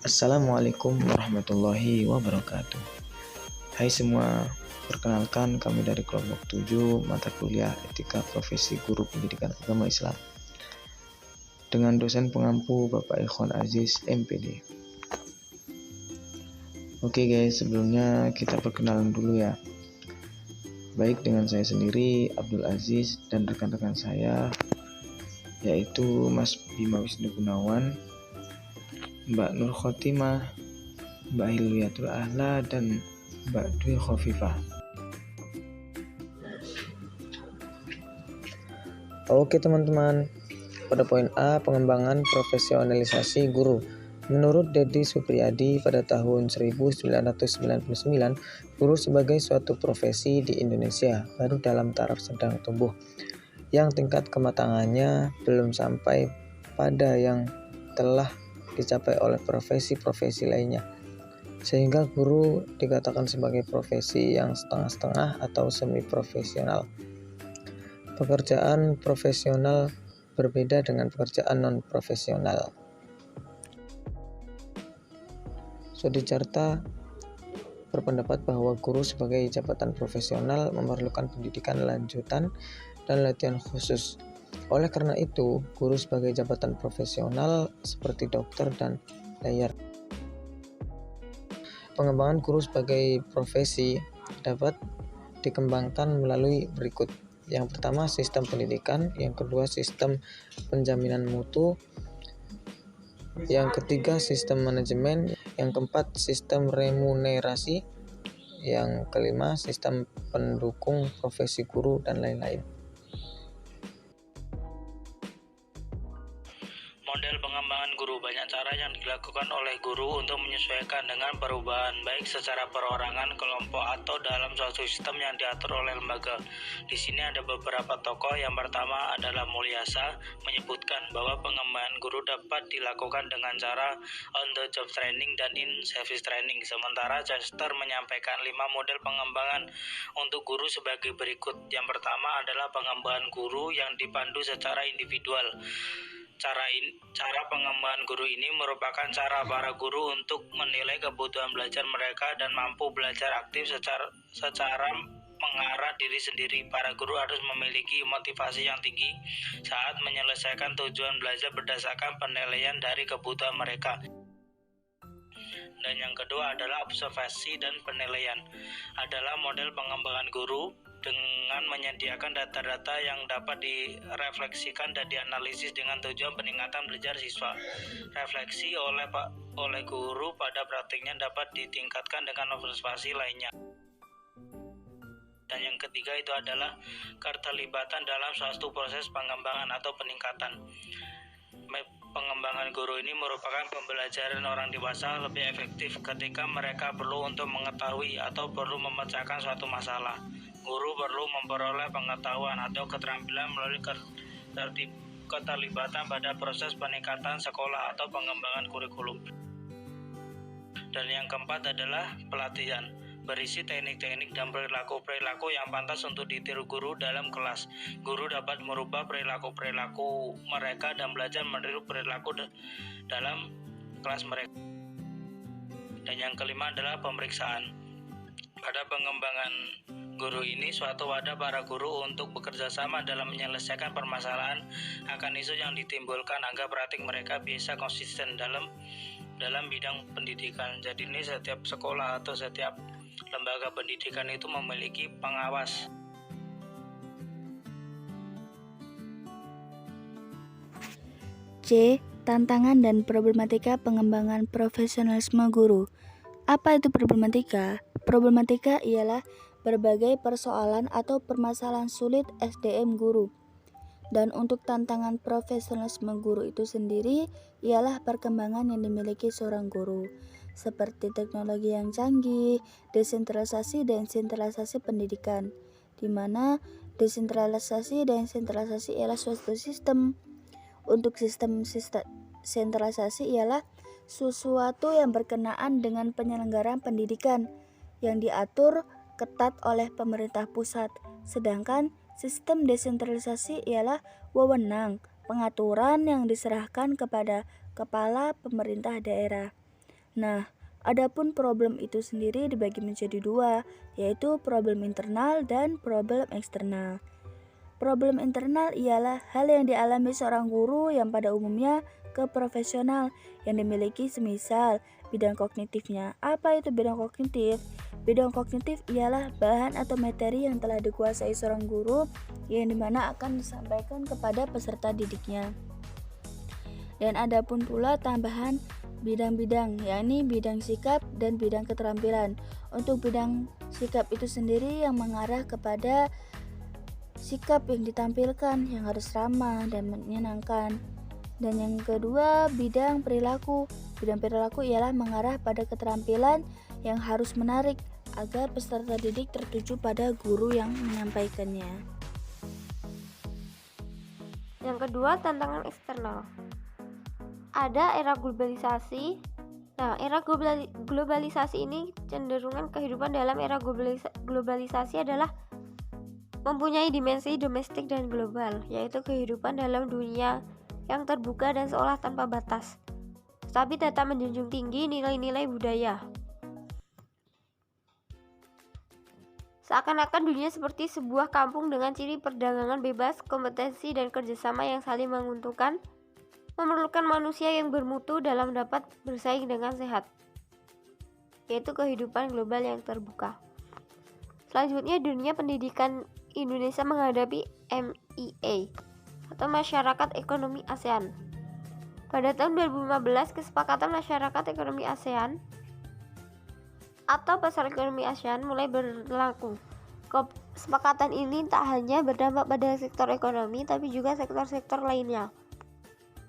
Assalamualaikum warahmatullahi wabarakatuh. Hai semua, perkenalkan kami dari kelompok 7 mata kuliah Etika Profesi Guru Pendidikan Agama Islam dengan dosen pengampu Bapak Ikhwan Aziz MPD. Oke guys, sebelumnya kita perkenalan dulu ya. Baik dengan saya sendiri, Abdul Aziz, dan rekan-rekan saya yaitu Mas Bima Wisnu Gunawan, Mbak Nur Khotimah, Mbak Hilwiyatul Ahla, dan Mbak Dwi Khofifah. Oke teman-teman, pada poin A, pengembangan profesionalisasi guru. Menurut Dedi Supriyadi, pada tahun 1999, guru sebagai suatu profesi di Indonesia baru dalam taraf sedang tumbuh, yang tingkat kematangannya belum sampai pada yang telah dicapai oleh profesi-profesi lainnya, sehingga guru dikatakan sebagai profesi yang setengah-setengah atau semi-profesional. Pekerjaan profesional berbeda dengan pekerjaan non-profesional. Sudicarta berpendapat bahwa guru sebagai jabatan profesional memerlukan pendidikan lanjutan dan latihan khusus. Oleh karena itu, guru sebagai jabatan profesional seperti dokter dan lawyer. Pengembangan guru sebagai profesi dapat dikembangkan melalui berikut. Yang pertama, sistem pendidikan. Yang kedua, sistem penjaminan mutu. Yang ketiga, sistem manajemen. Yang keempat, sistem remunerasi. Yang kelima, sistem pendukung profesi guru, dan lain-lain. Model pengembangan guru, banyak cara yang dilakukan oleh guru untuk menyesuaikan dengan perubahan baik secara perorangan, kelompok, atau dalam suatu sistem yang diatur oleh lembaga. Di sini ada beberapa tokoh. Yang pertama adalah Mulyasa, menyebutkan bahwa pengembangan guru dapat dilakukan dengan cara on the job training dan in service training. Sementara Chester menyampaikan 5 model pengembangan untuk guru sebagai berikut. Yang pertama adalah pengembangan guru yang dipandu secara individual. Cara pengembangan guru ini merupakan cara para guru untuk menilai kebutuhan belajar mereka dan mampu belajar aktif secara mengarah diri sendiri. Para guru harus memiliki motivasi yang tinggi saat menyelesaikan tujuan belajar berdasarkan penilaian dari kebutuhan mereka. Dan yang kedua adalah observasi dan penilaian. Adalah model pengembangan guru dengan menyediakan data-data yang dapat direfleksikan dan dianalisis dengan tujuan peningkatan belajar siswa. Refleksi oleh guru pada praktiknya dapat ditingkatkan dengan observasi lainnya. Dan yang ketiga itu adalah keterlibatan dalam suatu proses pengembangan atau peningkatan. Pengembangan guru ini merupakan pembelajaran orang dewasa lebih efektif ketika mereka perlu untuk mengetahui atau perlu memecahkan suatu masalah. Guru perlu memperoleh pengetahuan atau keterampilan melalui keterlibatan pada proses peningkatan sekolah atau pengembangan kurikulum. Dan yang keempat adalah pelatihan, berisi teknik-teknik dan perilaku-perilaku yang pantas untuk ditiru guru dalam kelas. Guru dapat merubah perilaku-perilaku mereka dan belajar meniru perilaku dalam kelas mereka. Dan yang kelima adalah pemeriksaan. Pada pengembangan guru ini, suatu wadah para guru untuk bekerja sama dalam menyelesaikan permasalahan akan isu yang ditimbulkan agar praktik mereka bisa konsisten dalam bidang pendidikan. Jadi ini setiap sekolah atau setiap lembaga pendidikan itu memiliki pengawas. C. Tantangan dan problematika pengembangan profesionalisme guru. Apa itu problematika? Problematika ialah berbagai persoalan atau permasalahan sulit SDM guru. Dan untuk tantangan profesionalisme guru itu sendiri ialah perkembangan yang dimiliki seorang guru, seperti teknologi yang canggih, desentralisasi dan sentralisasi pendidikan, di mana desentralisasi dan sentralisasi ialah suatu sistem. Untuk sistem sentralisasi ialah sesuatu yang berkenaan dengan penyelenggaraan pendidikan yang diatur ketat oleh pemerintah pusat, sedangkan sistem desentralisasi ialah wewenang pengaturan yang diserahkan kepada kepala pemerintah daerah. Nah, adapun problem itu sendiri dibagi menjadi dua, yaitu problem internal dan problem eksternal. Problem internal ialah hal yang dialami seorang guru yang pada umumnya keprofesional yang dimiliki semisal bidang kognitifnya. Apa itu bidang kognitif? Bidang kognitif ialah bahan atau materi yang telah dikuasai seorang guru yang dimana akan disampaikan kepada peserta didiknya. Dan ada pun pula tambahan bidang-bidang, yakni bidang sikap dan bidang keterampilan. Untuk bidang sikap itu sendiri yang mengarah kepada sikap yang ditampilkan yang harus ramah dan menyenangkan. Dan yang kedua, bidang perilaku. Bidang perilaku ialah mengarah pada keterampilan yang harus menarik agar peserta didik tertuju pada guru yang menyampaikannya. Yang kedua, tantangan eksternal. Ada era globalisasi. Nah, era globalisasi ini cenderungan kehidupan dalam era globalisasi adalah mempunyai dimensi domestik dan global, yaitu kehidupan dalam dunia yang terbuka dan seolah tanpa batas, tetapi tetap menjunjung tinggi nilai-nilai budaya. Seakan-akan dunia seperti sebuah kampung dengan ciri perdagangan bebas, kompetensi, dan kerjasama yang saling menguntungkan, memerlukan manusia yang bermutu dalam dapat bersaing dengan sehat, yaitu kehidupan global yang terbuka. Selanjutnya, dunia pendidikan Indonesia menghadapi MEA atau Masyarakat Ekonomi ASEAN. Pada tahun 2015, Kesepakatan Masyarakat Ekonomi ASEAN atau Pasar Ekonomi ASEAN mulai berlaku. Kesepakatan ini tak hanya berdampak pada sektor ekonomi, tapi juga sektor-sektor lainnya.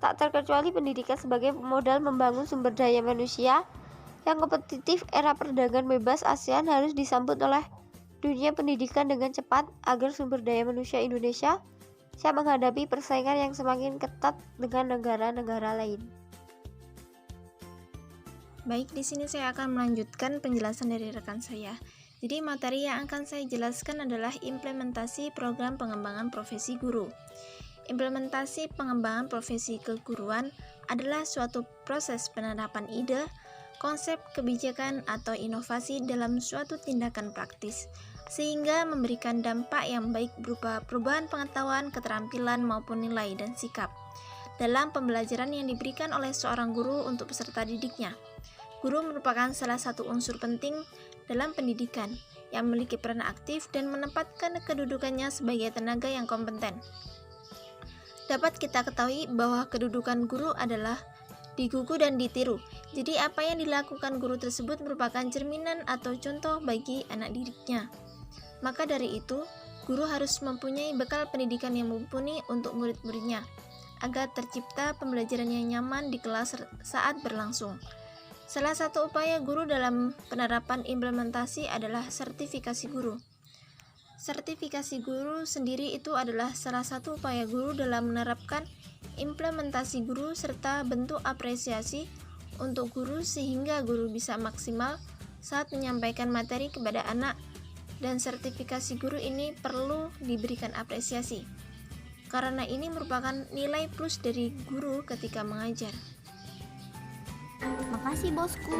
Tak terkecuali pendidikan sebagai modal membangun sumber daya manusia yang kompetitif. Era perdagangan bebas ASEAN harus disambut oleh dunia pendidikan dengan cepat agar sumber daya manusia Indonesia siap menghadapi persaingan yang semakin ketat dengan negara-negara lain. Baik, di sini saya akan melanjutkan penjelasan dari rekan saya. Jadi materi yang akan saya jelaskan adalah implementasi program pengembangan profesi guru. Implementasi pengembangan profesi keguruan adalah suatu proses penerapan ide, konsep kebijakan atau inovasi dalam suatu tindakan praktis, sehingga memberikan dampak yang baik berupa perubahan pengetahuan, keterampilan, maupun nilai dan sikap dalam pembelajaran yang diberikan oleh seorang guru untuk peserta didiknya. Guru merupakan salah satu unsur penting dalam pendidikan yang memiliki peran aktif dan menempatkan kedudukannya sebagai tenaga yang kompeten. Dapat kita ketahui bahwa kedudukan guru adalah digugu dan ditiru. Jadi apa yang dilakukan guru tersebut merupakan cerminan atau contoh bagi anak didiknya. Maka dari itu, guru harus mempunyai bekal pendidikan yang mumpuni untuk murid-muridnya, agar tercipta pembelajaran yang nyaman di kelas saat berlangsung. Salah satu upaya guru dalam penerapan implementasi adalah sertifikasi guru. Sertifikasi guru sendiri itu adalah salah satu upaya guru dalam menerapkan implementasi guru serta bentuk apresiasi untuk guru sehingga guru bisa maksimal saat menyampaikan materi kepada anak, dan sertifikasi guru ini perlu diberikan apresiasi karena ini merupakan nilai plus dari guru ketika mengajar. Makasih bosku.